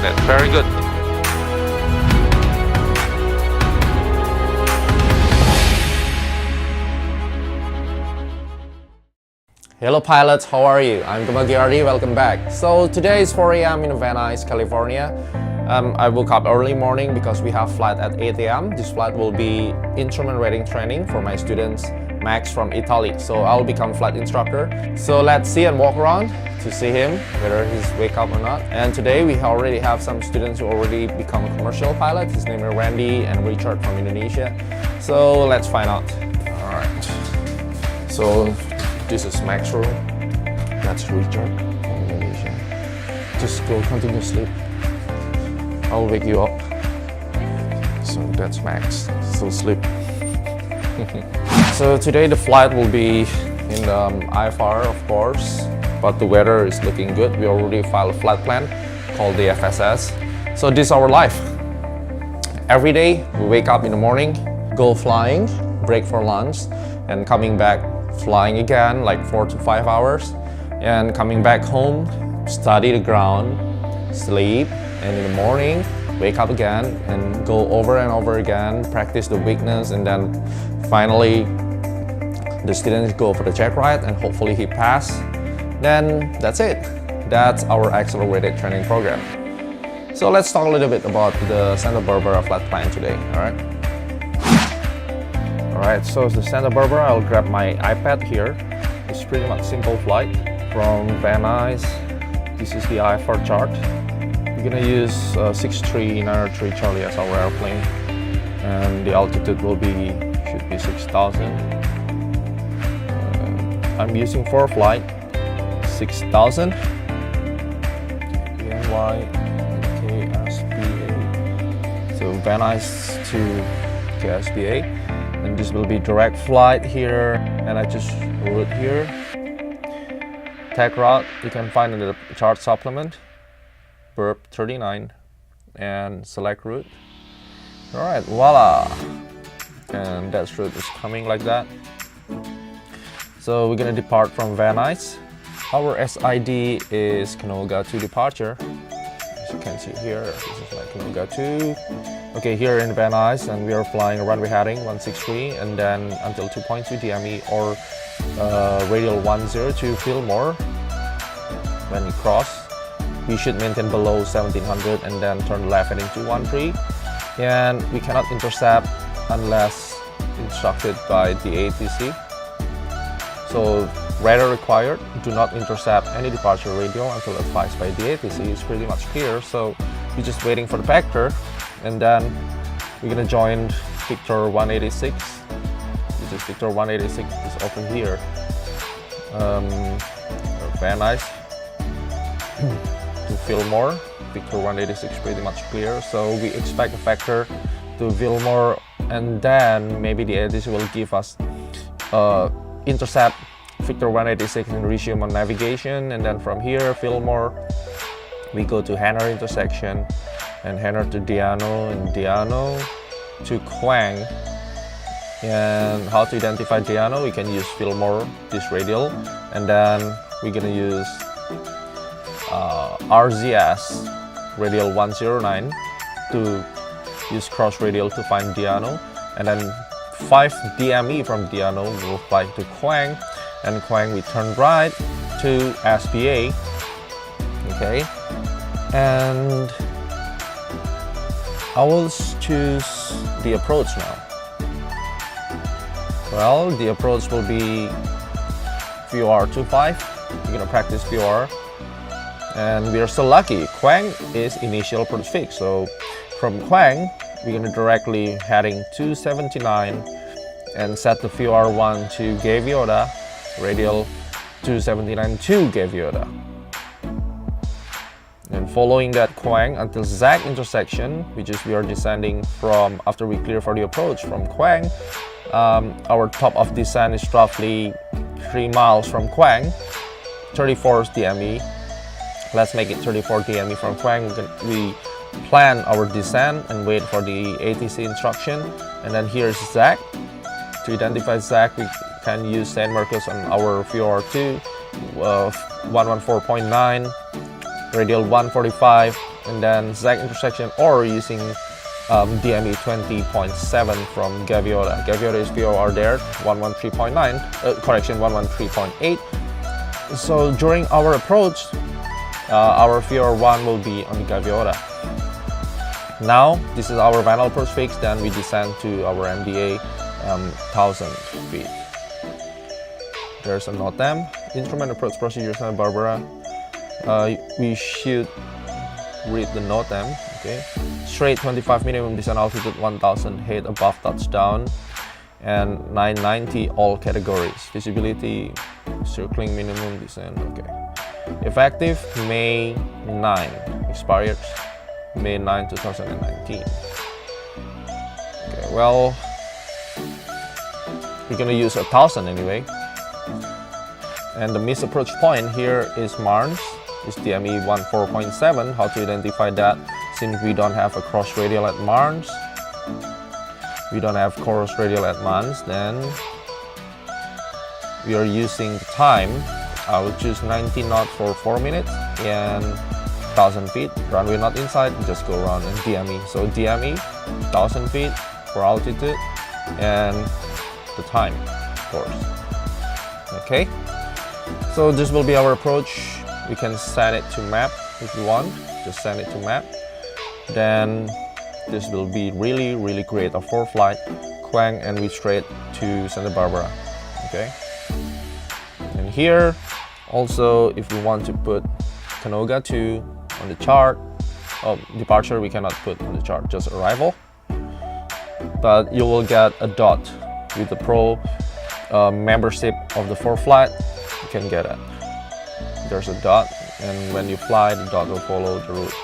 at it. Very good. Hello pilots, how are you? I'm Arteri, welcome back. So today is 4 a.m. in Van Nuys, California. I woke up early morning because we have flight at 8 a.m. This flight will be instrument rating training for my students, Max from Italy. So I'll become flight instructor. So let's see and walk around to see him, whether he's wake up or not. And today we already have some students who already become a commercial pilot. His name is Randy and Richard from Indonesia. So let's find out. All right. So this is Max room. That's Richard from Indonesia. Just go continue to sleep. I'll wake you up. So that's Max, still sleep. So today the flight will be in the IFR, of course, but the weather is looking good. We already filed a flight plan called the FSS. So this is our life. Every day we wake up in the morning, go flying, break for lunch, and coming back flying again like 4 to 5 hours, and coming back home, study the ground, sleep, and in the morning wake up again and go over and over again, practice the weakness, and then finally the students go for the check ride and hopefully he pass. Then that's it. That's our accelerated training program. So let's talk a little bit about the Santa Barbara flight plan today. Alright, so it's the Santa Barbara. I'll grab my iPad here. It's pretty much simple flight from Van Nuys. This is the IFR chart. We're gonna use 63903 Charlie as our airplane, and the altitude should be 6,000. I'm using for flight 6,000. PNY KSBA. So Van Nuys to KSBA. And this will be direct flight here, and I just wrote here tag route. You can find in the chart supplement, burp 39, and select route. All right, voila, and that route is coming like that. So we're gonna depart from Van Nuys. Our SID is Canoga to departure. As you can see here, this is like Canoga 2. Okay, here in Van Nuys, and we are flying runway heading 163, and then until 2.2 DME or radial 10 to Fillmore. When we cross, we should maintain below 1700 and then turn left heading 213. And we cannot intercept unless instructed by the ATC. So radar required, do not intercept any departure radio until advised by the ATC. It's pretty much clear, so we're just waiting for the vector. And then we're gonna join Victor 186. This is Victor 186 is open here. Van Nuys to Fillmore. Victor 186 pretty much clear. So we expect a vector to Fillmore, and then maybe the ATC will give us intercept Victor 186 and resume on navigation. And then from here, Fillmore, we go to Hangar intersection, and Hangar to Diano, and Diano to Quang. And how to identify Diano? We can use Fillmore, this radial, and then we're gonna use RZS radial 109 to use cross radial to find Diano, and then 5 DME from Diano will fly to Quang, and Quang we turn right to SPA. Okay, and I will choose the approach now. Well, the approach will be VOR 25. We're gonna practice VOR, and we are so lucky. Quang is initial approach fix, so from Quang we're gonna directly heading 279 and set the VOR 1 to Gaviota, radial 279 to Gaviota. And following that Quang until Zag intersection, which is we are descending from after we clear for the approach from Quang. Our top of descent is roughly 3 miles from Quang, 34 DME. Let's make it 34 DME from Quang. We plan our descent and wait for the ATC instruction. And then here's Zag. To identify Zag, we can use San Marcos on our VOR2, 114.9. radial 145, and then Z intersection, or using DME 20.7 from Gaviota. Gaviota's VOR there 113.9, correction 113.8. So during our approach, our VOR1 will be on the Gaviota. Now this is our final approach fix. Then we descend to our MDA 1000 feet. There's a NOTAM, instrument approach procedure Santa Barbara. We should read the NOTAM. Okay, straight 25 minimum descent altitude, 1000 height above touchdown, and 990 all categories. Visibility, circling minimum descent. Okay, effective May 9, expired May 9, 2019. Okay, well, we're gonna use 1000 anyway. And the missed approach point here is Mars, is DME 14.7. How to identify that? Since we don't have a cross radial at Mars, then we are using the time. I will choose 90 knots for 4 minutes and 1000 feet. Runway not inside, just go around and DME. So DME 1000 feet for altitude and the time, of course. Okay. So this will be our approach. We can set it to map if you want. Just send it to map. Then this will be really great. A 4-flight, Quang, and we straight to Santa Barbara. Okay. And here also, if we want to put Canoga 2 on the chart, departure we cannot put on the chart, just arrival. But you will get a dot with the pro membership of the 4-flight. You can get it. There's a dot, and when you fly, the dot will follow the route.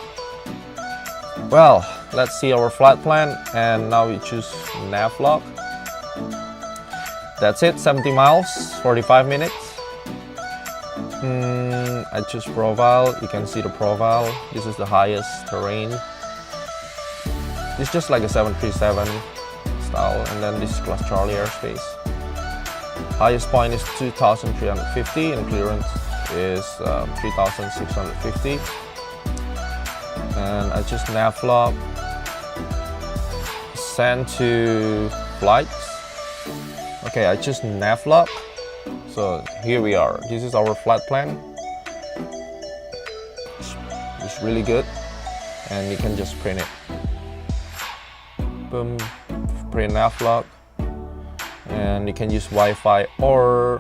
Well, let's see our flight plan, and now we choose nav lock. That's it, 70 miles, 45 minutes. I choose profile. You can see the profile. This is the highest terrain. It's just like a 737 style, and then this is class Charlie airspace. Highest point is 2,350, and clearance is 3,650. And I just nav lock, send to flights. Okay, I just nav lock. So here we are. This is our flight plan. It's really good, and you can just print it. Boom, print nav lock, and you can use Wi-Fi, or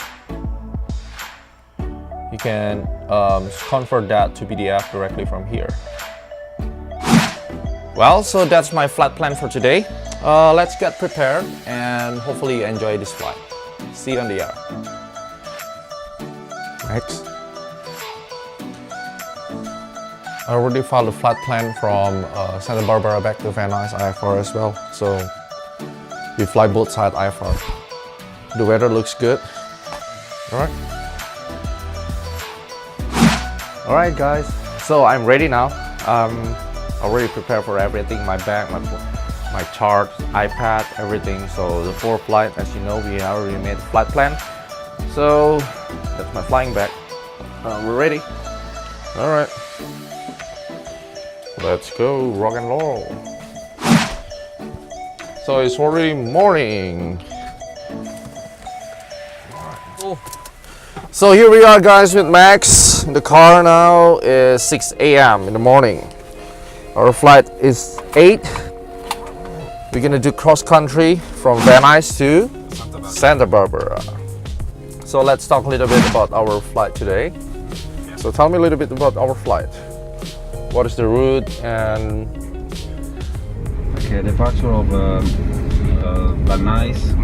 you can convert that to PDF directly from here. Well, so that's my flight plan for today. Let's get prepared and hopefully you enjoy this flight. See you on the air. Right. I already filed a flight plan from Santa Barbara back to Van Nuys IFR as well. So we fly both sides IFR. The weather looks good. Alright. Alright guys, so I'm ready now. Already prepared for everything, my bag, my chart, iPad, everything. So the 4 flight, as you know, we already made a flight plan. So that's my flying bag. We're ready. All right, let's go rock and roll. So it's already morning. So here we are guys with Max. The car now is 6 a.m. in the morning. Our flight is 8. We're gonna do cross country from Van Nuys to Santa Barbara. So let's talk a little bit about our flight today. So tell me a little bit about our flight. What is the route and... Okay, departure of Van Nuys.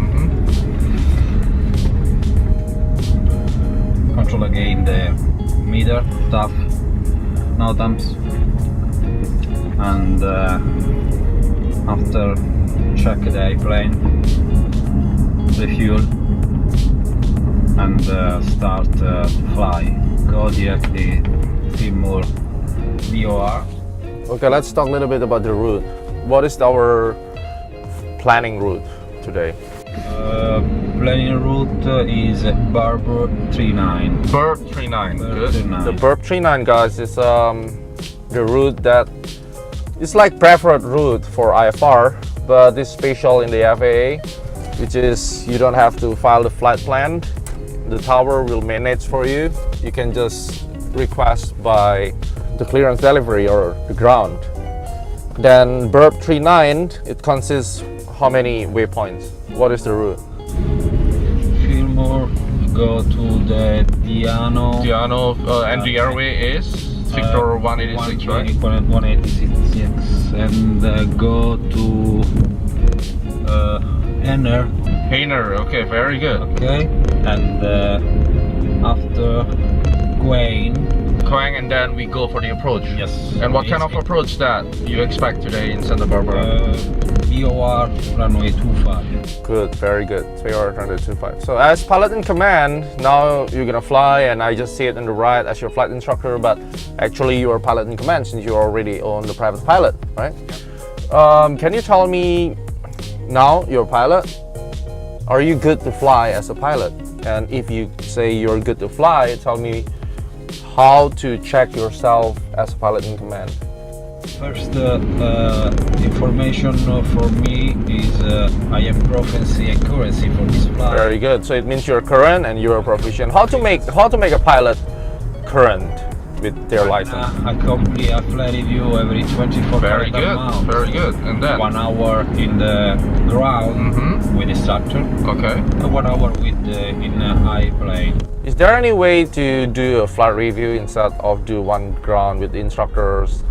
Control again the meter, TAF, NOTAMs. And after check the airplane, refuel, and start fly. Kodiak the Timur VOR. Okay, let's talk a little bit about the route. What is our planning route today? Planning route is Burp 39. Burp 39. Burp 39. The Burp 39, guys, is the route that is like preferred route for IFR, but it's special in the FAA, which is you don't have to file the flight plan. The tower will manage for you. You can just request by the clearance delivery or the ground. Then Burp 39, it consists how many waypoints? What is the route? Fillmore, go to the Diano. And the airway is Victor 186, right? 186, yes. And go to Enner. Hainer, okay, very good. Okay. And after Quang, and then we go for the approach. Yes. And what kind of approach that you expect today in Santa Barbara? VOR runway 25. Good, very good. VOR runway 25. So as pilot in command, now you're gonna fly, and I just see it on the right as your flight instructor, but actually you are pilot in command since you already own the private pilot, right? Can you tell me now you're a pilot? Are you good to fly as a pilot? And if you say you're good to fly, tell me how to check yourself as a pilot in command. First information for me is I am proficiency accuracy for this flight. Very good. So it means you're current and you're proficient. How to make a pilot current with their license? I complete a flight review every 24 Very good. miles. Very good. And then 1 hour in the ground with instructor. Okay. 1 hour with in a high plane. Is there any way to do a flight review instead of do one ground with instructors?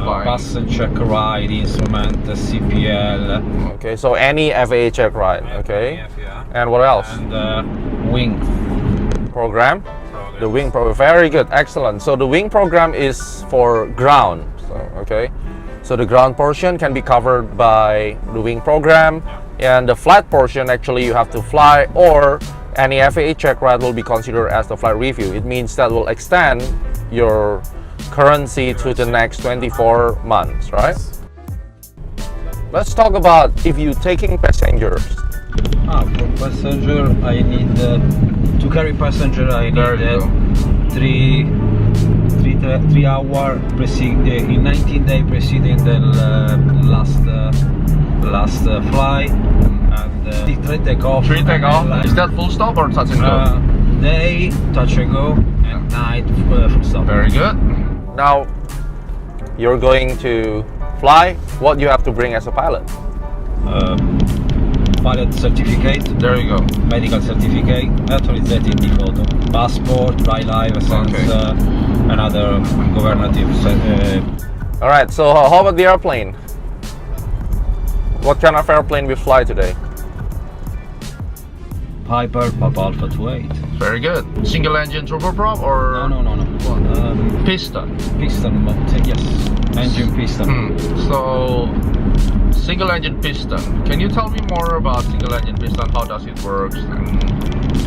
Pass and check ride, instrument, CPL. Okay, so any FAA check ride. Okay. Yeah. And what else? And wing Program. The wing program. Very good. Excellent. So the wing program is for ground. So okay. So the ground portion can be covered by the wing program, and the flight portion actually you have to fly, or any FAA check ride will be considered as the flight review. It means that will extend your currency to the next 24 months, right? Let's talk about if you're taking passengers. For passenger, I need to carry passenger. I need 3 hour in 19 days preceding the last flight, and 3 takeoff. Is that full stop or touch and go? Day touch and go, and night full stop. Very good. Now you're going to fly. What you have to bring as a pilot? Pilot certificate. There you go. Medical certificate. Authorized in the photo. Passport, dry license, and other governative. All right. So how about the airplane? What kind of airplane we fly today? Piper Papa Alpha 28. Very good. Single engine turboprop or No. piston? Piston motor, yes. Engine piston. So single engine piston. Can you tell me more about single engine piston? How does it work?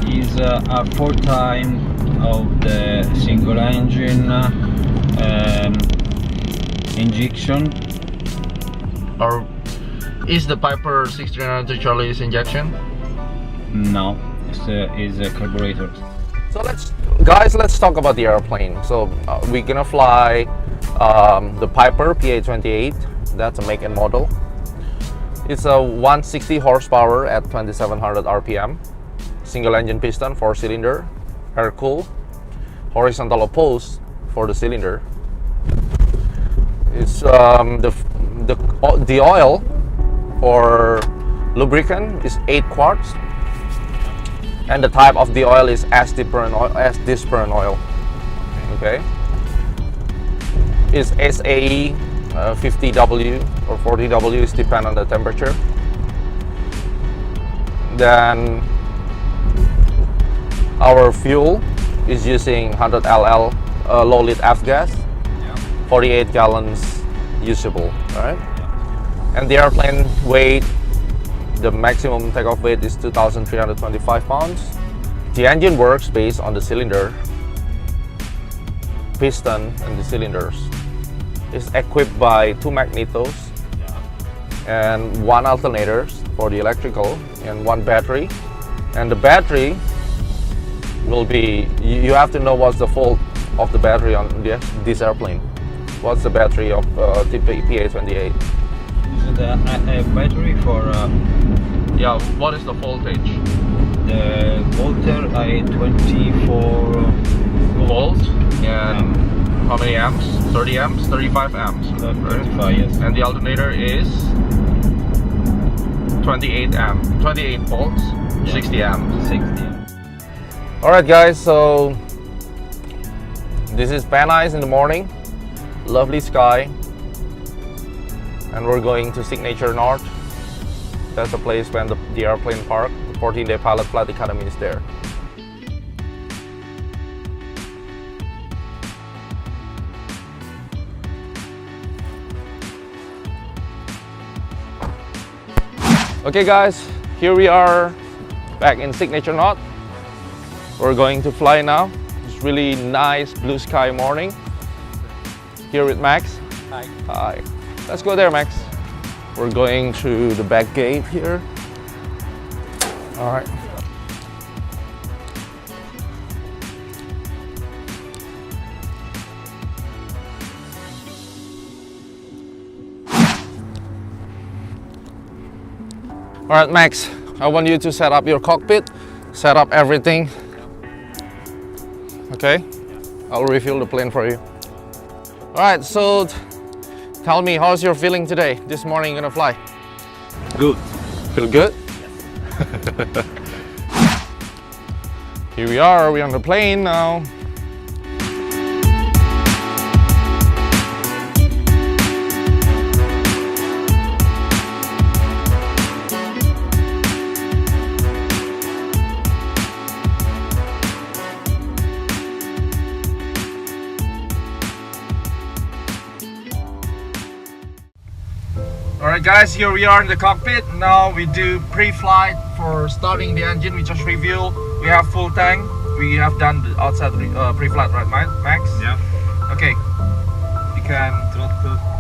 Is a 4 time of the single engine injection. Or is the Piper 6300 Charlie's injection? No, it's a carburetor. So let's talk about the airplane. So we're gonna fly the Piper PA28. That's a make and model. It's a 160 horsepower at 2700 RPM. Single engine piston, 4-cylinder, air cool, horizontal opposed for the cylinder. It's the oil for lubricant is 8 quarts, and the type of the oil is S-dispersion oil. Okay, it's SAE 50W or 40W, is depend on the temperature. Then our fuel is using 100 LL low lead F gas, 48 gallons usable, right? And the airplane weight, the maximum takeoff weight is 2,325 pounds. The engine works based on the cylinder, piston, and the cylinders. It's equipped by 2 magnetos and 1 alternator for the electrical and 1 battery. And the battery will be, you have to know what's the fault of the battery on this airplane. What's the battery of the PA28? Is it a battery for Yeah, what is the voltage? the voltage? 24 Volts. And how many amps? 30 amps? 35 amps. 35, yes. And the alternator is 28 volts, Yeah. 60 amps. 60. Alright guys, so this is Van Nuys in the morning. Lovely sky. And we're going to Signature North. That's the place when the airplane park. The 14-day pilot flight academy is there. Okay guys, here we are back in Signature North. We're going to fly now. It's really nice blue sky morning. Here with Max. Hi. Hi. Let's go there, Max. We're going to the back gate here. All right. All right, Max, I want you to set up your cockpit, set up everything. Okay? I'll refuel the plane for you. All right, so tell me, how's your feeling today? This morning you're gonna fly? Good. Feel good? Here we are, we're on the plane now. Alright guys, here we are in the cockpit. Now we do pre-flight for starting the engine. We just reveal. We have full tank. We have done the outside pre-flight, right, Max? Yeah. Okay. You can Throttle 1.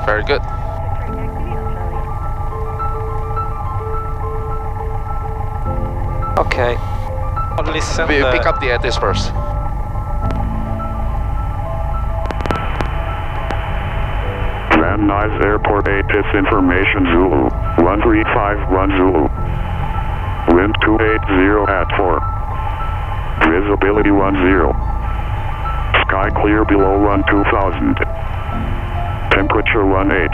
very good. Okay. Listen. We pick up the ATC first. Van Nuys Airport ATC information Zulu 1351 Zulu. Wind 280 at 4. Visibility 10. Sky clear below run 2000. Temperature 18.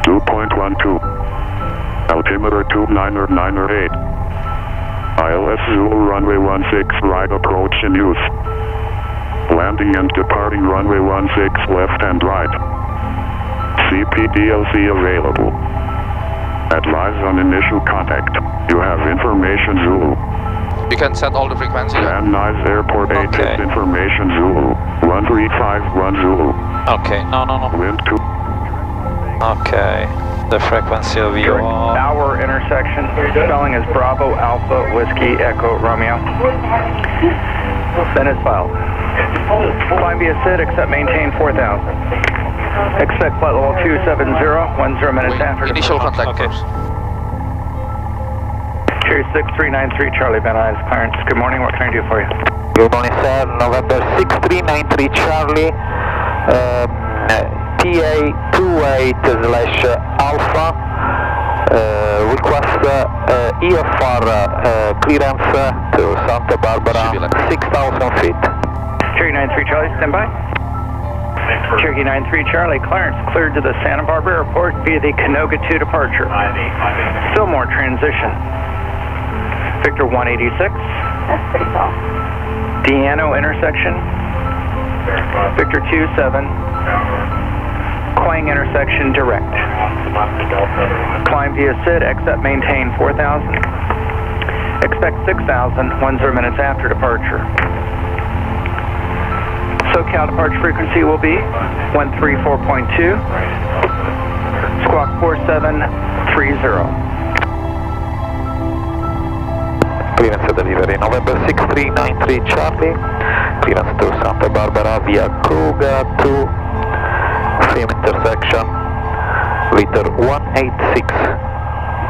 2.12. Altimeter 29908. ILS Zulu runway 16 right approach in use. Landing and departing runway 16 left and right. CPDLC available. Advise on initial contact. You have information Zulu. You can set all the frequency. Van Nuys Airport Okay. ATC information Zulu 1351 Zulu. Okay, no. Wind 2. Okay, the frequency of your... Our intersection, spelling is Bravo Alpha Whiskey Echo Romeo. Then it's filed. Climb via SID, except maintain 4000. Expect flight level 270, 10 minutes after. Initial contact Okay. first. Cherry 6393 Charlie Van Nuys clearance. Good morning, what can I do for you? Good morning, sir. November 6393 Charlie, PA28/Alpha. Request EFR clearance to Santa Barbara, 6,000 feet. Cherry 93 Charlie, stand by. Cherokee 93 Charlie, clearance cleared to the Santa Barbara Airport via the Canoga 2 departure. Fillmore transition. Victor 186. Deano intersection. Victor 27. Quang intersection direct. Climb via SID, except maintain 4000. Expect 6000, 10 minutes after departure. SoCal departure frequency will be 134.2. Squawk 4730. Clearance delivery, November 6393 Charlie. Clearance to Santa Barbara via Kruger to same intersection. Victor 186,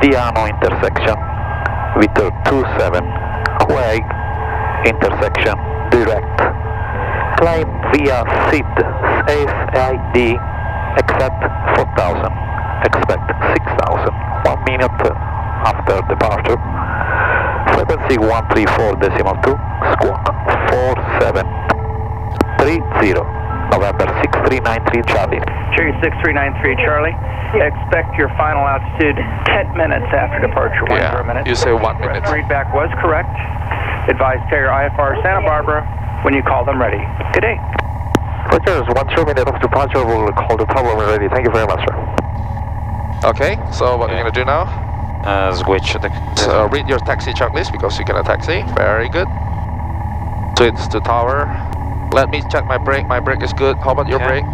Diano intersection. Victor 27, Quay intersection, direct. Climb via SID, SID, except 4000, expect 6000, 1 minute after departure. Frequency 134.2, squawk 4730, November 6393 Charlie. Cherry 6393 Charlie. Expect your final altitude 10 minutes after departure. 10 minutes. You say 1 minute. Readback was correct. Advise carrier IFR Santa Barbara when you call them ready. Good day. Roger, 1 minute of departure, we'll call the tower when ready. Thank you very much, sir. Okay, so what are you going to do now? Switch the... Read your taxi checklist because you can taxi. Very good. Switch to tower. Let me check my brake. My brake is good. How about your brake?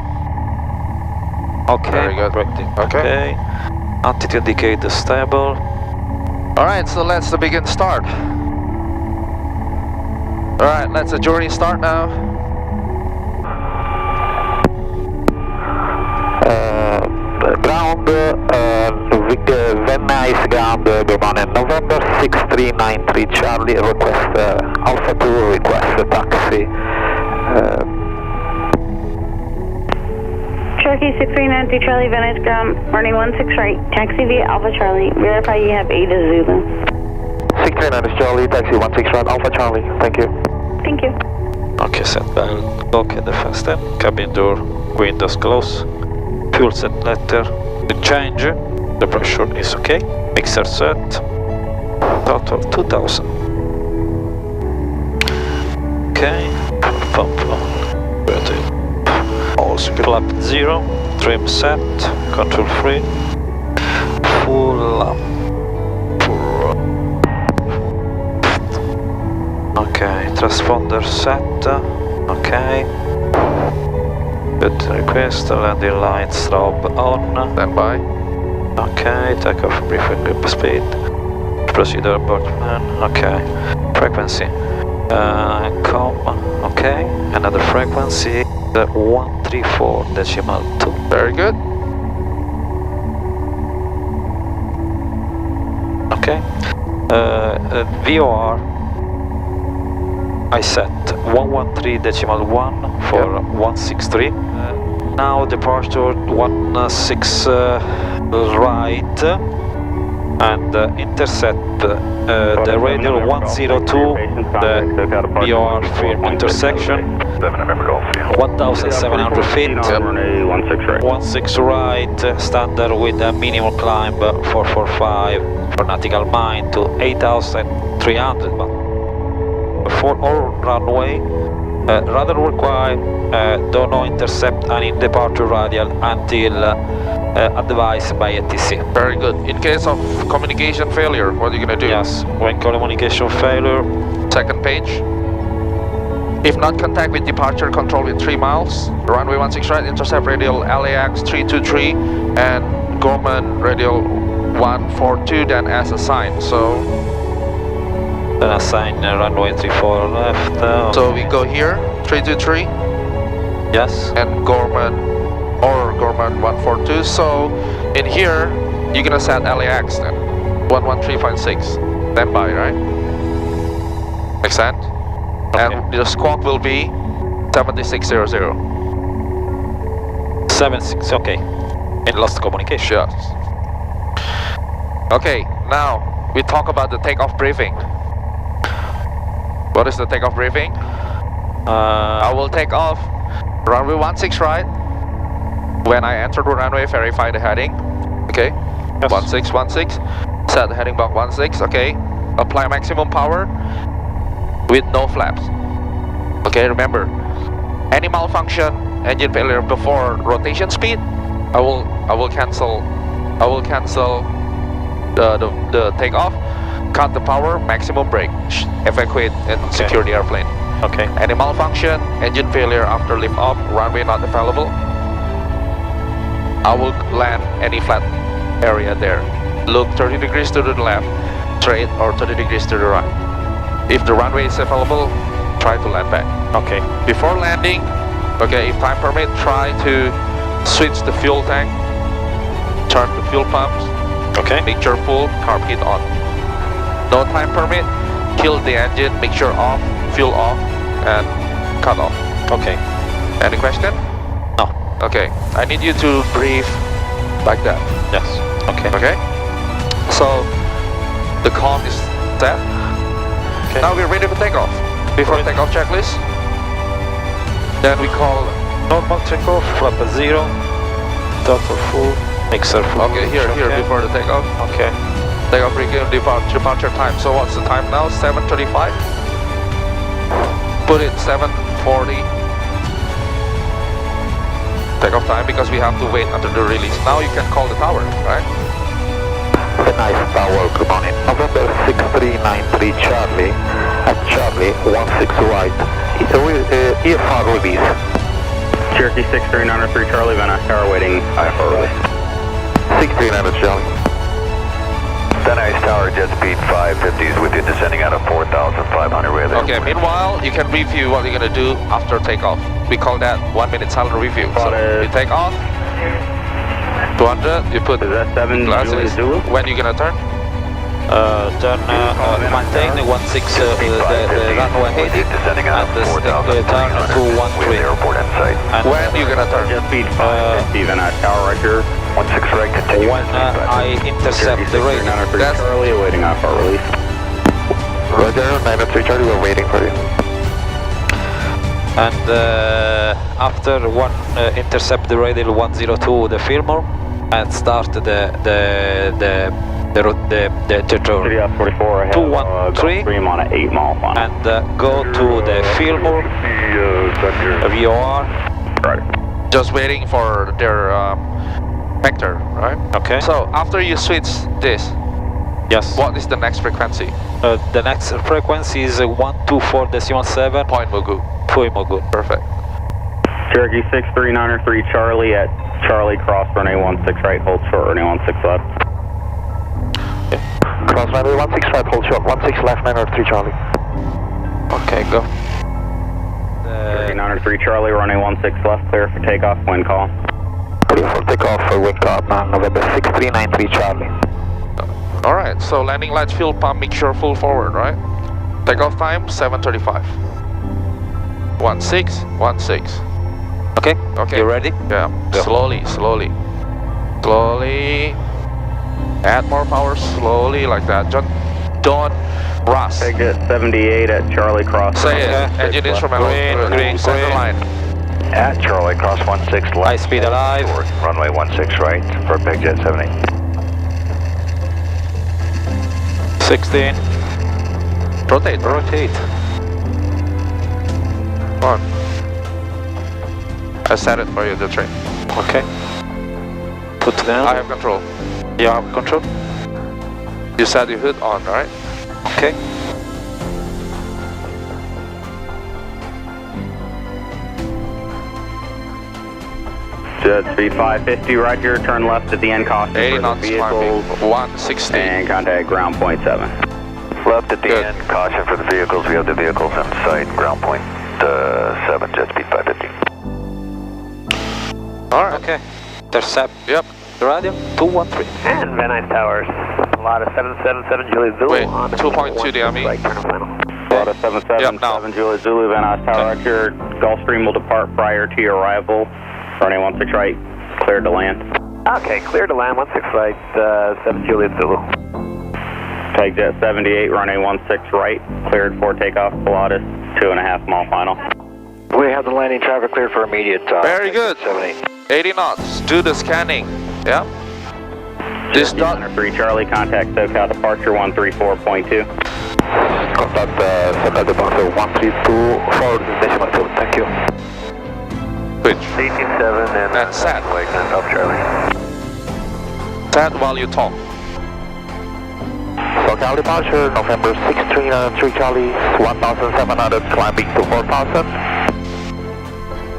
Okay. Very good. Okay. Altitude indicator stable. Alright, so let's begin start. Alright, let's the journey start now. Ground, Van Nuys ground, good morning. November 6393 Charlie, request Alpha 2, request taxi. Cherokee 6393 Charlie, Van Nuys ground, morning 16 right, taxi via Alpha Charlie, verify you have Ada Zulu. 6393 Charlie, taxi 16 right, Alpha Charlie, thank you. Thank you. Okay, set belt, lock the fasten, cabin door, windows close, fuel set letter, the change, the pressure is okay, mixer set, total 2000. Okay, pump on, also flap 0, trim set, control free, full lamp. Okay, transponder set, okay. Good request, landing lights strobe on. Stand by. Okay, takeoff briefing grip speed. Procedure abort plan, okay. Frequency. Okay. Another frequency, 134.2. Very good. Okay. VOR. I set 113.1 for 163. Now departure 16 right and intercept the radial 102, the BR firm intersection, 1,700 feet, 16 right, standard with a minimum climb 445 for nautical mile to 8,300. For all runway, radar require do not intercept any departure radial until advised by ATC. Very good. In case of communication failure, what are you going to do? Yes, when communication failure. Second page. If not, contact with departure control in 3 miles. Runway 16 right, intercept radial LAX 323 and Gorman radial 142, then as assigned. So then assign runway 34 left. So we go here, 323. Yes. And Gorman 142. So in here, you're gonna set LAX then. 113.6. Stand by, right? Make sense? Okay. And the squawk will be 7600. 76, okay. In lost communication. Yes. Okay, now we talk about the takeoff briefing. What is the takeoff briefing? I will take off runway 16 right. When I enter the runway, verify the heading. Okay. Yes. 1616. Set the heading block 16. Okay. Apply maximum power with no flaps. Okay. Remember, any malfunction, engine failure before rotation speed, I will cancel the takeoff. Cut the power, maximum brake, evacuate and secure the airplane. Okay. Any malfunction, engine failure after lift off, runway not available, I will land any flat area there. Look 30 degrees to the left, straight, or 30 degrees to the right. If the runway is available, try to land back. Okay. Before landing, okay, if time permit, try to switch the fuel tank, turn the fuel pumps, Okay. make sure full, carb heat on. No time permit, kill the engine, make sure off, fuel off, and cut off. Okay. Any question? No. Okay, I need you to breathe like that. Yes. Okay. Okay? So, the calm is set. Okay. Now we're ready for takeoff. Before Ready. takeoff checklist, then we call. Normal takeoff, flap 0, throttle full, mixer full. Okay, here, Okay. before the takeoff. Okay. Takeoff begin departure time. So what's the time now? 7:35. Put it 7:40. Takeoff time because we have to wait until the release. Now you can call the tower, right? Nice tower, good morning. November 6393 Charlie, at Charlie 16 right. EFR release. Cherokee 6393 Charlie, Van Nuys Tower waiting IFR release. 6393 Charlie. Van Nuys Tower, jet speed 550s with you descending out of 4,500 radar. Okay, meanwhile, you can review what you're going to do after takeoff. We call that 1 minute silent review. So you take off, 200, you put Is that 7 Juliet glasses. Zulu? When you going to turn? Then maintain 16 the runway heading descending out and of turn 4,300 to with 13. airport in sight. And When you going to turn? Jet speed 550 Van Nuys Tower right here. 16 right, continue. when I intercept Cherokee the radar. 6393 That's- Charlie awaiting IFR release. Roger, 903 Charlie, we're waiting for you. And after intercept the radar 102 the Fillmore and start the turn. City F44, I have 213. Gulfstream on an 8 mile final. And go to the Fillmore VOR. Right. Just waiting for their vector, right? Okay. So after you switch this, Yes. what is the next frequency? The next frequency is 124.7 Point Mugu. Puimogu. Perfect. Cherokee 6393 Charlie at Charlie cross runway 16 right, hold short runway 16 left. Cross runway 16 right, hold short, 16 left, 903 Charlie. Okay, go. Cherokee 903 Charlie, runway 16 left, clear for takeoff, wind call. Clear for takeoff for wind call, November 6393 Charlie. Alright, so landing lights, fuel pump, mixture full forward, right? Takeoff time, 7:35. 16. Okay. Okay. You ready? Yeah. Go. Slowly. Add more power slowly like that. Don't rush. Exit 78 at Charlie cross. Say it. runway 16 Engine left. instrumental. Green. Center line. At Charlie, cross 16 left. High speed alive. Short, runway 16 right for Big Jet 78. 16. Rotate. Rotate. Come on. I set it for you, the train. Okay. Put down. I have control. You have control. You set your hood on, right? Okay. Jet speed 550 right here, turn left at the end, caution 80 for the knots vehicles, climbing. 160. and contact ground point 7. Left at the Good. end, caution for the vehicles. We have the vehicles in sight. Ground point 7, jet speed 550. Alright. Okay. Intercept Yep. the radio 213. And Van Nuys Towers, lot of 777 Juliet Zulu Wait, on 2.2 DME. right, turn final. Lot of 777 Juliet Zulu, Van Nuys Tower right here. Gulfstream will depart prior to your arrival. Runway 16 right, cleared to land. Okay, clear to land, 16 right, 7 Juliet Zulu. Take jet 78, runway 16 right, cleared for takeoff, Pilatus, 2.5 mile final. We have the landing traffic cleared for immediate. Very good. 78. 80 knots. Do the scanning. Yeah. This dot. 3 Charlie, contact SoCal departure 134.2. Contact SoCal departure 132 for decimal 2. Thank you. Switch. 187 And set. Wake up, Charlie. Set while you talk. SoCal departure November 6393 Charlie, 1700 climbing to 4000.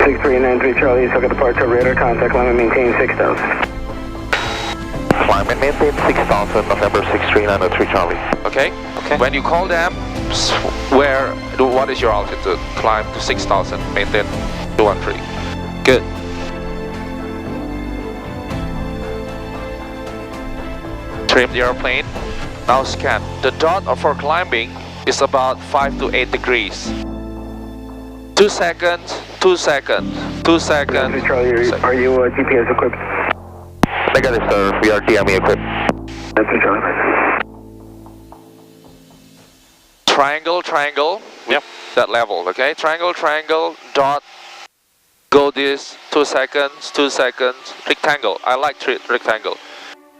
6393 Charlie, SoCal departure, radar contact, limit maintain 6000. Climb and maintain 6000, November 6393 Charlie. Okay? Okay. When you call them, what is your altitude? Climb to 6,000, maintain 213. Good. Trim the airplane. Now scan. The dot for climbing is about 5 to 8 degrees. 2 seconds, 2 seconds, 2 seconds. Charlie, are you GPS equipped? Negative, sir. We are DME equipped. That's Charlie. Triangle, triangle. Yep. That level, okay? Triangle, triangle, dot. Go this, 2 seconds, 2 seconds. Rectangle. I like rectangle.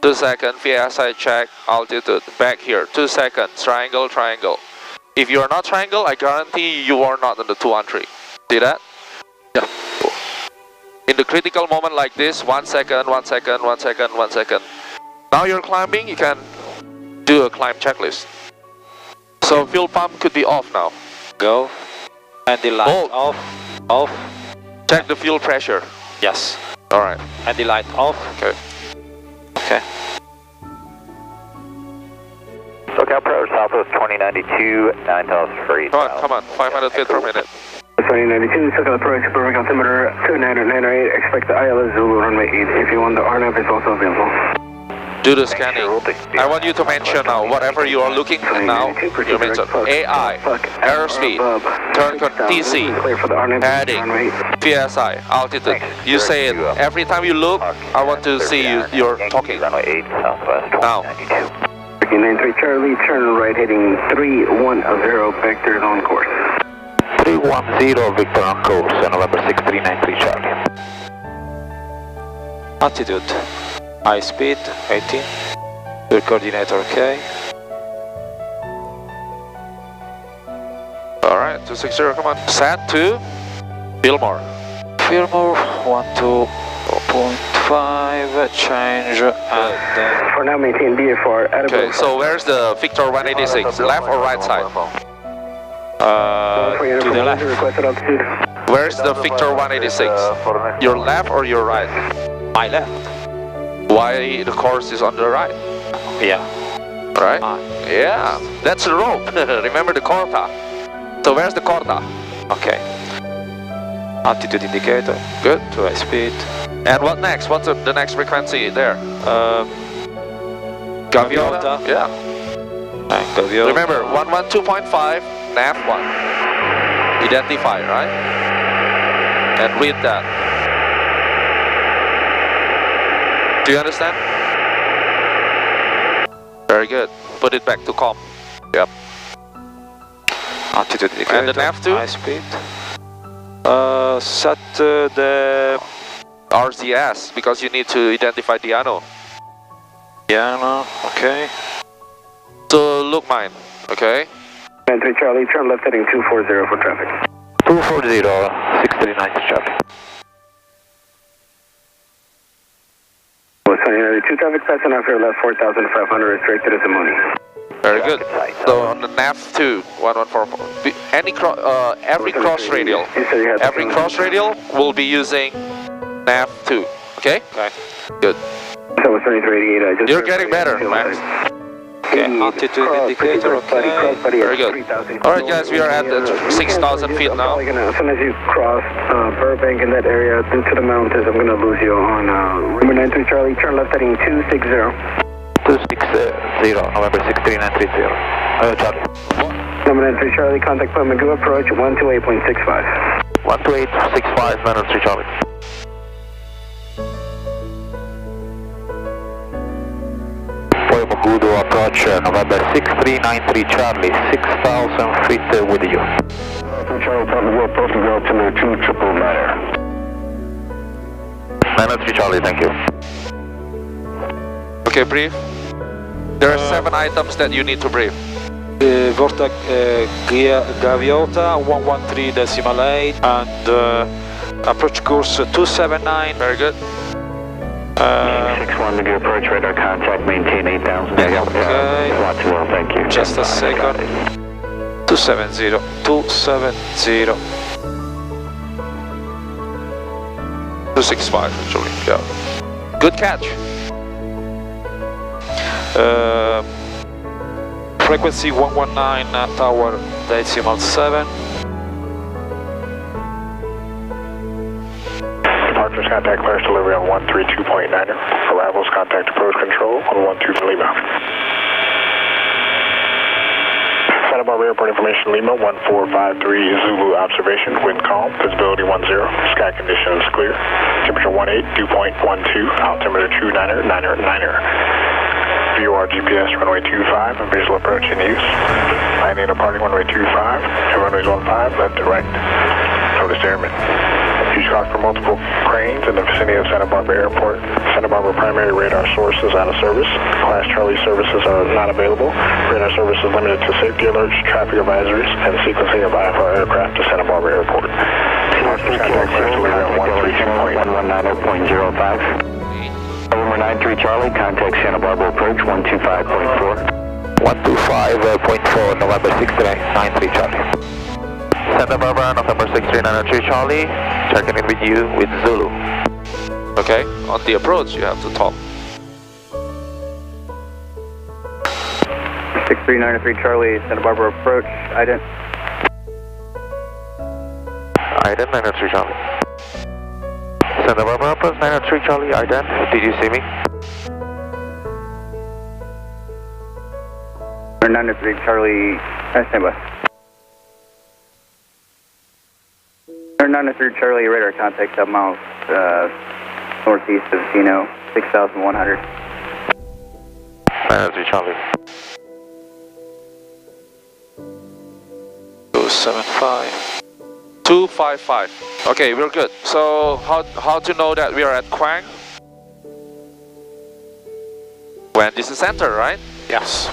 2 seconds, VSI check, altitude. Back here, 2 seconds. Triangle, triangle. If you are not triangle, I guarantee you are not in the 213. See that? Yeah. In the critical moment like this, 1 second, 1 second, 1 second, 1 second. Now you're climbing, you can do a climb checklist. So fuel pump could be off now. Go. And the light off. Off. Check the fuel pressure. Yes. Alright. And the light off. Okay. Okay. SoCal Pro, Southwest 2092, 9,000 for 8,000. Come on, 500 feet per minute. 2092, SoCal approach, perfect altimeter 298, expect the ILS Zulu runway 8. If you want the RNAV, it's also available. Do the scanning. I want you to mention now, whatever you are looking at now, you mention AI, airspeed, turn TC, heading, PSI, altitude. You say it every time you look, I want to see you're talking. Runway 8, Southwest 2092. 93 Charlie, turn right heading 310, vectors on course. 310, Victor on course, November 6393 Charlie. Altitude. High speed, 18. Your coordinator, okay. Alright, 260, come on. Set to Fillmore. Fillmore, 12.5, change, and... For now, maintain VFR at Okay, so where's the Victor 186? Left or right side? to the left. Where's the Victor 186? Your left or your right? My left. Why the course is on the right? Yeah. Right? Yeah, that's the rope. Remember the corta. So where's the corta? Okay. Altitude indicator. Good. To high speed. And what next? What's the next frequency there? Gaviota. Yeah. Gaviota. Remember, 112.5, nav 1. Identify, right? And read that. Do you understand? Very good. Put it back to COM. Yep. Altitude indicator. And the nav 2? High speed. Set the RZS, because you need to identify Diano. Diano, okay. So look mine, okay? 93 Charlie, turn left heading 240 for traffic. 240, 639 Charlie. 292 traffic, passing off your left 4,500, restricted as a money. Very good. So on the nav 2, 1144, every cross radial will be using nav 2, okay? Okay. Good. So it's 2388, You're getting better, Max. Okay, altitude indicator, okay. Very good. Alright guys, we are at 6,000 feet now. As soon as you cross Burbank in that area due to the mountains, I'm going to lose you on number 93 Charlie, turn left heading 260. 260, November 63930. Charlie. Number 93 Charlie, contact point Magoo approach 128.65. 12865, 93 Charlie. Magudo approach November 6393 Charlie, 6,000 feet with you. Charlie, Papa Will, posting altimeter 2999. 93 Charlie, thank you. Okay, brief. There are 7 items that you need to brief. Vortex Gaviota 113.8 and approach course 279. Very good. 61 to approach radar contact, maintain 8,000. Okay. Lots well, thank you. Just a second. 270. 270. 265 actually, yeah. Good catch. Frequency 119, tower decimal 7. Departures contact clearance delivery on 132.9er. Arrivals contact approach control on 12 Lima. Santa Barbara Airport information Lima 1453 Zulu observation, wind calm, visibility 10, sky conditions clear, temperature 18, dew point 12, altimeter 29er, 9er. VOR GPS runway 25 and visual approach in use. Landing departing runway 25 and runways 15 left and right. Notice airmen. Use cost for multiple cranes in the vicinity of Santa Barbara Airport. Santa Barbara primary radar source is out of service. Class Charlie services are not available. Radar service is limited to safety alerts, traffic advisories, and sequencing of IFR aircraft to Santa Barbara Airport. Departures contact clearance delivery on 132.119.05. November 93 Charlie, contact Santa Barbara approach 125.4. 125.4, November 63993 Charlie. Santa Barbara, November 63993 Charlie, checking in with you with Zulu. Okay, on the approach you have to talk. 6393 Charlie, Santa Barbara approach, ident. Ident 903 Charlie. Santa Barbara approach 903 Charlie, ident. Did you see me? 903 Charlie, stand by. 903 Charlie, radar contact 7 miles northeast of Zeno, 6,100. 903 Charlie. 275. 255. Okay, we're good. So how to know that we are at Quang? When this is center, right? Yes.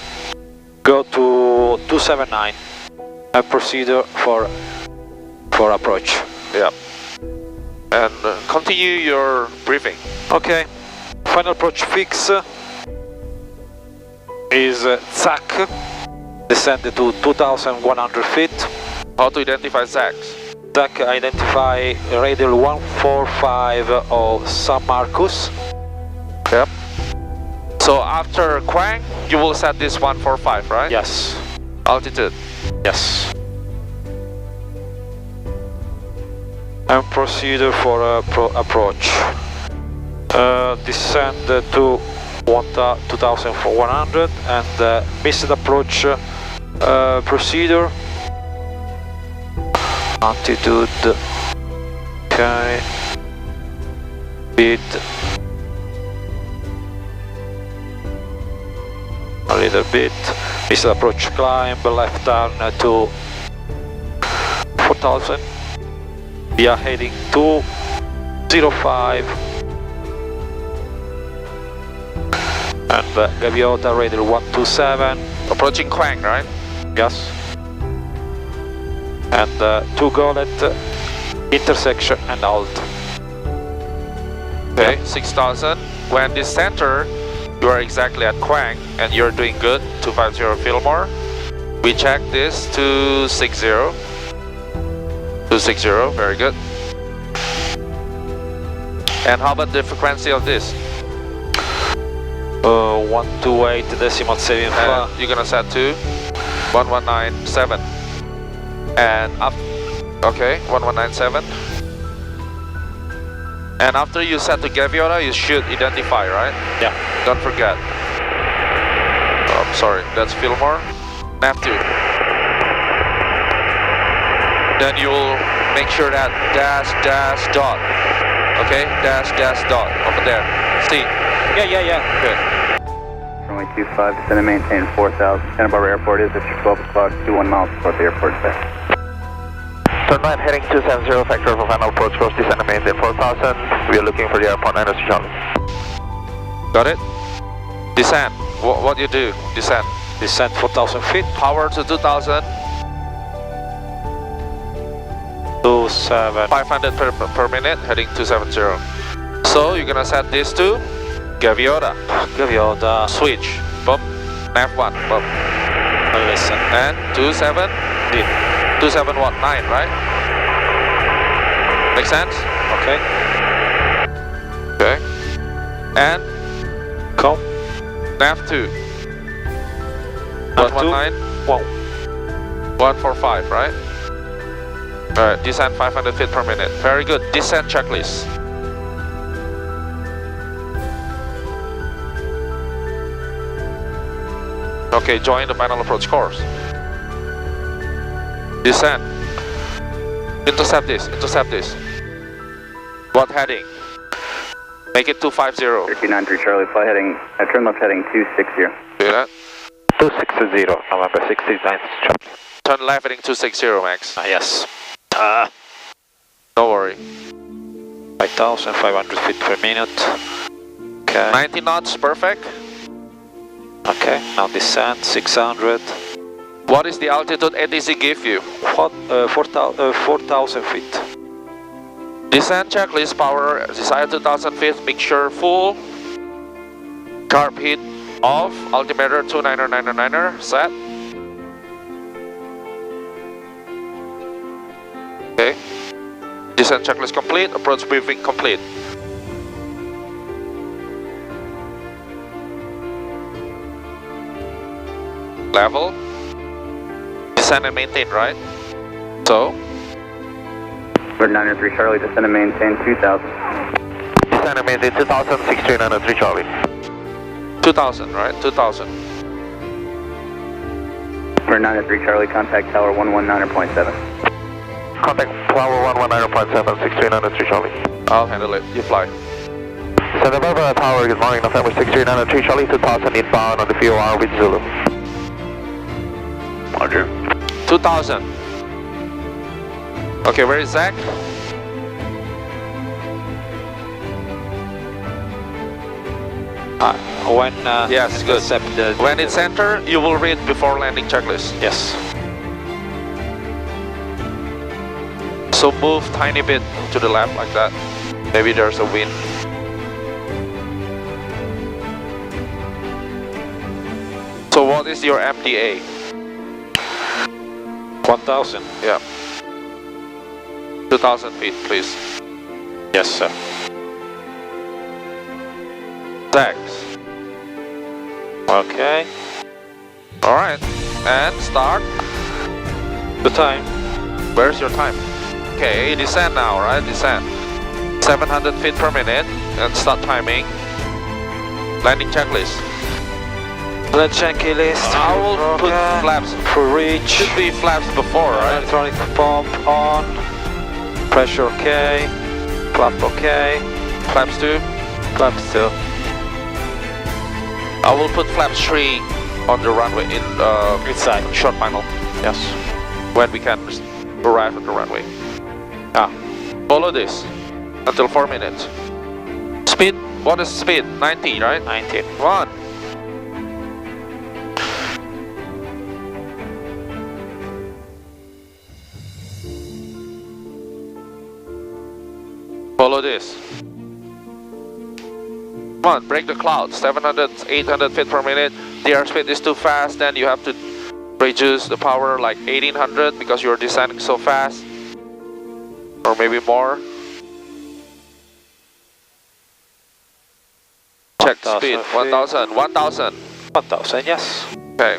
Go to 279 and proceed for approach. Yeah. And continue your briefing. Okay. Final approach fix is ZAC. Descend to 2,100 feet. How to identify ZACs? ZAC identify radial 145 of San Marcos. Yep. So after Quang, you will set this 145, right? Yes. Altitude? Yes. And proceed for approach. Descend to 2,100 and missed approach procedure. Altitude. Okay. Speed. A little bit. Missed approach climb, left turn to 4,000. We are heading to 05 and Gaviota radial 127. Approaching Quang, right? Yes. And to Golet, intersection and alt. Okay, 6,000. When this center, you are exactly at Quang and you're doing good. 250 Fillmore. We check this 260. 260, very good. And how about the frequency of this? 128.75. You're gonna set to 1197. And up, okay, 1197. And after you set to Gaviota, you should identify, right? Yeah. Don't forget. Oh, I'm sorry, that's Fillmore. nav2. Then you'll make sure that dash dot. Okay, dash dot over there. See? Yeah. Good. Runway 25, descend and maintain 4,000. Santa Barbara Airport is at 12 o'clock, 21 miles before the airport back. Turn right heading 270, factor for final approach, cross descend and maintain 4,000. We are looking for the airport 9 Charlie. Got it? Descend. What do you do? Descend. Descend 4,000 feet. Power to 2,000. 27. 500 per minute, heading 270. So you're gonna set this to Gaviota. Gaviota. Switch. Boom. nav1. Boom. Listen. And 27. 2719, right? Make sense? Okay. Okay. And come nav2. 119? 145, right? Alright, descent 500 feet per minute. Very good. Descent checklist. Okay, join the final approach course. Descent. Intercept this, intercept this. What heading? Make it 250. Cherokee 93 Charlie, fly heading, turn left heading 260. Do that. 260, November 69. Turn left heading 260, Max. Yes. Don't worry. 5,500 feet per minute. Okay. 90 knots, perfect. Okay, now descent 600. What is the altitude ATC give you? 4,000 feet. Descent checklist, power desired 2,000 feet, mixture full. Carb heat off, altimeter 29999er, set. Okay. Descent checklist complete, approach briefing complete. Level. Descend and maintain, right? So? Bird 93 Charlie, descend and maintain 2,000. Descend and maintain 2,000, 6393 Charlie. 2,000, right? 2,000. Bird 93 Charlie, contact tower 119.7. Contact tower 119.7, 6393 Charlie. I'll handle it. You fly. Santa Barbara Tower, good morning, November 6393 Charlie, 2,000 inbound on the VOR with Zulu. Roger. 2,000. Okay, where is Zach? Yes, good. When it's enter, you will read before landing checklist. Yes. So move tiny bit to the left like that. Maybe there's a wind. So what is your MDA? 1,000. Yeah. 2,000 feet, please. Yes, sir. Thanks. Okay. Alright. And start. The time. Where's your time? Okay, descend now, right? Descend. 700 feet per minute. And start timing. Landing checklist. Land checklist. I will put flaps. For reach. Should be flaps before, right? Electronic pump on. Pressure okay. Flap okay. Flaps 2. Flaps 2. I will put flaps 3 on the runway in Inside. short final. Yes. When we can arrive at the runway. Follow this until 4 minutes. Speed, what is speed? 90, right? 90. 1. Follow this. Come on, break the cloud. 700, 800 feet per minute. The airspeed is too fast, then you have to reduce the power like 1800 because you're descending so fast. Or maybe more. Check speed. 1,000. 1,000. 1,000, yes. Okay.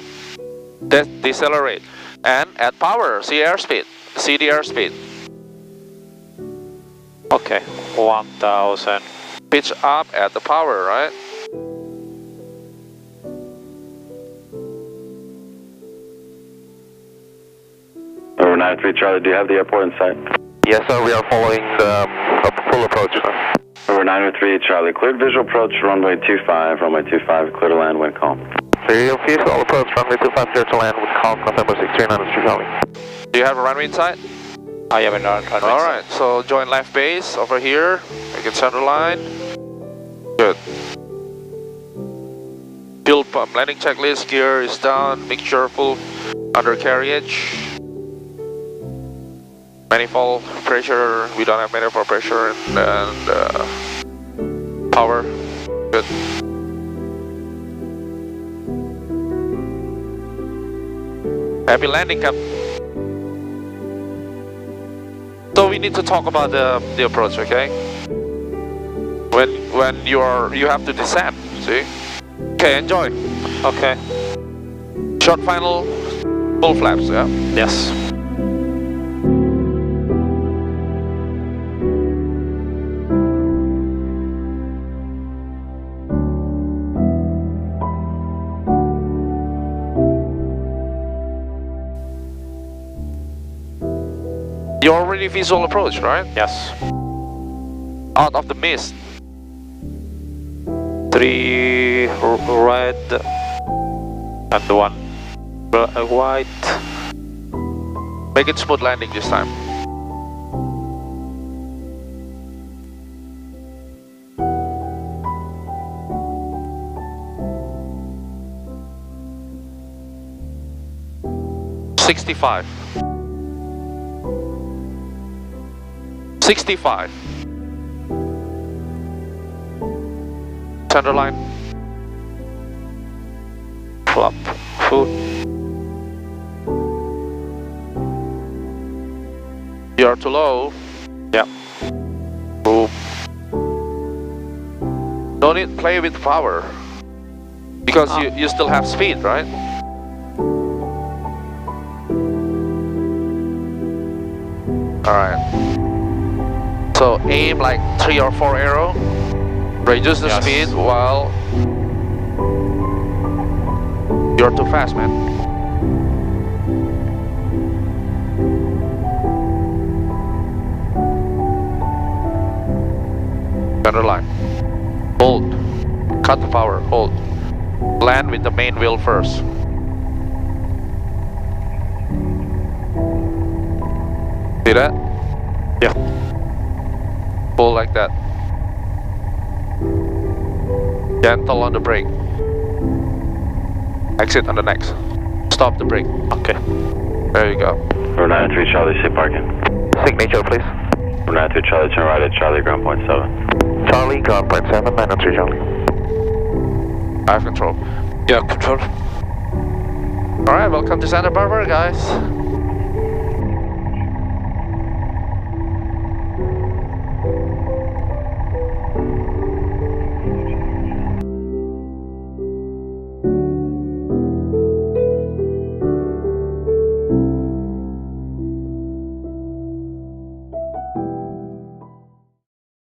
Decelerate. And add power. See airspeed. See the airspeed. Okay. 1,000. Pitch up at the power, right? Over 93 Charlie, do you have the airport in sight? Yes, sir, we are following the full approach, sir. Over 93 Charlie, cleared visual approach, runway 25, clear to land, wind calm. Serial visual approach, runway 25, to land with calm, November 6393 Charlie. Do you have a runway in sight? I have a runway. Alright, so join left base over here. Make it center line. Good. Fuel pump, landing checklist, gear is down, mixture full, undercarriage. Manifold pressure, we don't have manifold pressure, and power, good. Happy landing, Cap. So we need to talk about the approach, okay? When you have to descend, see? Okay, enjoy. Okay. Short final, full flaps, yeah? Yes. You already visual approach, right? Yes. Out of the mist. 3 red and 1 white. Make it smooth landing this time. $65. 65. Center line. Flap. Foot. You're too low. Yeah. Boom. Don't need play with power. Because you still have speed, right? Alright. So aim like 3 or 4 arrow. Reduce the speed while you're too fast, man. Center line. Hold. Cut the power. Hold. Land with the main wheel first. See that? Yeah. Pull like that. Gentle on the brake. Exit on the next. Stop the brake. Okay. There you go. 493 Charlie, see parking. Signature, please. 493 Charlie, turn right at Charlie, ground point 7. Charlie, ground point 7, 903 Charlie. I have control. Yeah, control. Alright, welcome to Santa Barbara, guys.